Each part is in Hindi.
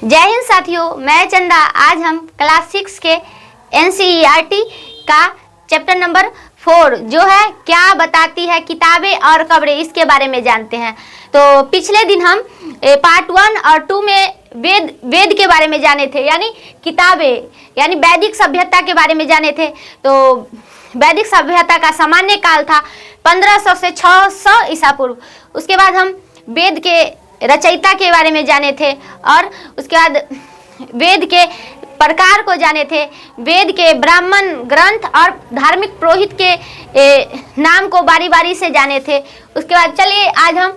जय हिंद साथियों, मैं चंदा। आज हम क्लास 6 के NCERT का चैप्टर नंबर 4 जो है क्या बताती है किताबें और कब्रें, इसके बारे में जानते हैं। तो पिछले दिन हम पार्ट 1 और 2 में वेद के बारे में जाने थे, यानी किताबें, यानी वैदिक सभ्यता के बारे में जाने थे। तो वैदिक सभ्यता का सामान्य काल था 1500 से 600 ईसा पूर्व। उसके बाद हम वेद के रचयिता के बारे में जाने थे और उसके बाद वेद के प्रकार को जाने थे, वेद के ब्राह्मण ग्रंथ और धार्मिक पुरोहित के नाम को बारी बारी से जाने थे। उसके बाद चलिए आज हम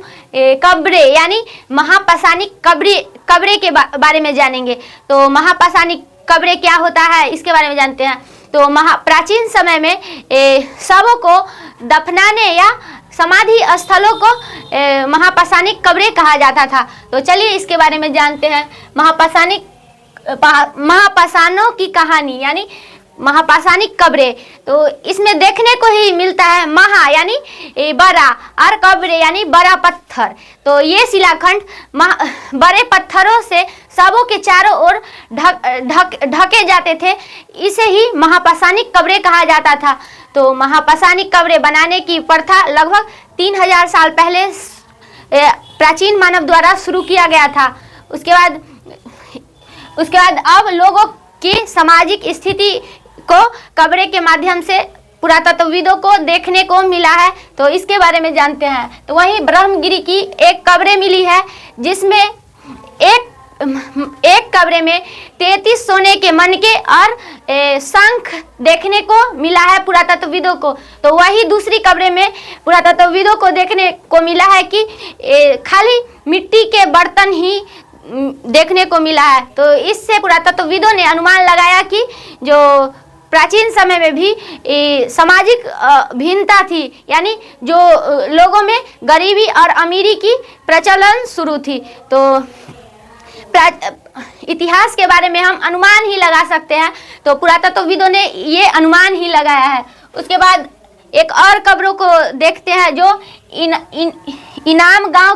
कब्रें यानी महापाषाणिक कब्रें के बारे में जानेंगे। तो महापाषाणिक कब्रें क्या होता है इसके बारे में जानते हैं। तो प्राचीन समय में शवों को दफनाने या समाधि स्थलों को महापाषाणिक कब्रें कहा जाता था। तो चलिए इसके बारे में जानते हैं। महापाषाणों की कहानी यानी महापाषाणिक कब्रें, तो इसमें देखने को ही मिलता है महा यानी बड़ा और कब्रें यानी बड़ा पत्थर। तो ये शिलाखंड बड़े पत्थरों से शवों के चारों ओर ढके जाते थे, इसे ही महापाषाणिक कब्रें कहा जाता था। तो महापाषाणिक कब्रें बनाने की प्रथा लगभग 3000 साल पहले प्राचीन मानव द्वारा शुरू किया गया था। उसके बाद अब लोगों की सामाजिक स्थिति को कब्रें के माध्यम से पुरातत्वविदों को देखने को मिला है। तो इसके बारे में जानते हैं। तो वहीं ब्रह्मगिरी की एक कब्रें मिली है, जिसमें एक कब्रें में 33 सोने के मनके और शंख देखने को मिला है पुरातत्वविदों को। तो वही दूसरी कब्रें में पुरातत्वविदों को देखने को मिला है कि खाली मिट्टी के बर्तन ही देखने को मिला है। तो इससे पुरातत्वविदों ने अनुमान लगाया कि जो प्राचीन समय में भी सामाजिक भिन्नता थी, यानी जो लोगों में गरीबी और अमीरी की प्रचलन शुरू थी। तो इतिहास के बारे में हम अनुमान ही लगा सकते हैं। तो पुरातत्वविदों ने ये अनुमान ही लगाया है। उसके बाद एक और कब्रों को देखते हैं जो इनाम गांव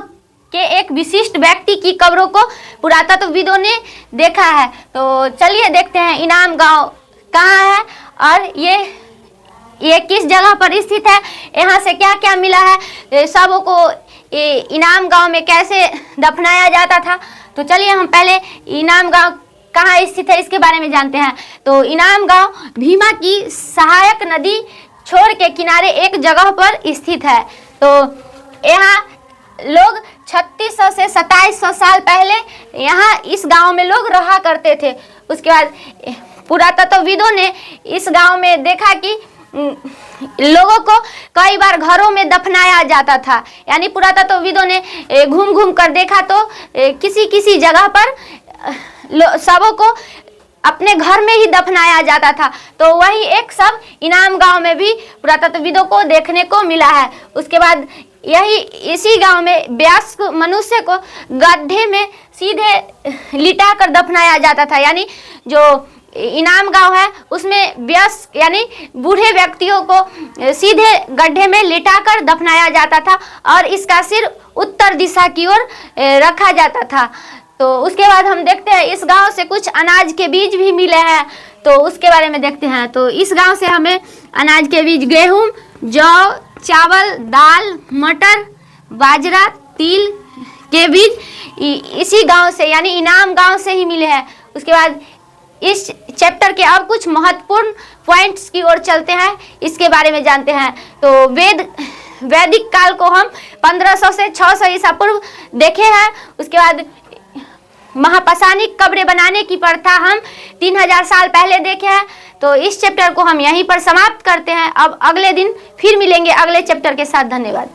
के एक विशिष्ट व्यक्ति की कब्रों को पुरातत्वविदों ने देखा है। तो चलिए देखते हैं इनाम गांव कहाँ है और ये किस जगह पर स्थित है, यहाँ से क्या क्या मिला है, सबों को इनाम गांव में कैसे दफनाया जाता था। तो चलिए हम पहले इनाम गांव कहाँ स्थित है इसके बारे में जानते हैं। तो इनाम गांव भीमा की सहायक नदी छोर के किनारे एक जगह पर स्थित है। तो यहाँ लोग 3600 से 2700 साल पहले यहाँ इस गांव में लोग रहा करते थे। उसके बाद पुरातत्वविदों ने इस गांव में देखा कि लोगों को कई बार घरों में दफनाया जाता था, यानी पुरातत्वविदों ने घूम घूम कर देखा तो किसी किसी जगह पर शवों को अपने घर में ही दफनाया जाता था। तो वही एक शव इनाम गांव में भी पुरातत्वविदों को देखने को मिला है। उसके बाद इसी गांव में वयस्क मनुष्य को गड्ढे में सीधे लिटा कर दफनाया जाता था, यानी जो इनाम गांव है उसमें वयस्क यानी बूढ़े व्यक्तियों को सीधे गड्ढे में लिटाकर दफनाया जाता था और इसका सिर उत्तर दिशा की ओर रखा जाता था। तो उसके बाद हम देखते हैं इस गांव से कुछ अनाज के बीज भी मिले हैं। तो उसके बारे में देखते हैं। तो इस गांव से हमें अनाज के बीज गेहूं, जौ, चावल, दाल, मटर, बाजरा, तिल के बीज इसी गांव से यानी इनाम गांव से ही मिले हैं। उसके बाद इस चैप्टर के अब कुछ महत्वपूर्ण पॉइंट्स की ओर चलते हैं, इसके बारे में जानते हैं। तो वैदिक काल को हम 1500 से 600 ईसा पूर्व देखे हैं। उसके बाद महापाषाणिक कब्रें बनाने की प्रथा हम 3000 साल पहले देखे हैं। तो इस चैप्टर को हम यहीं पर समाप्त करते हैं। अब अगले दिन फिर मिलेंगे अगले चैप्टर के साथ। धन्यवाद।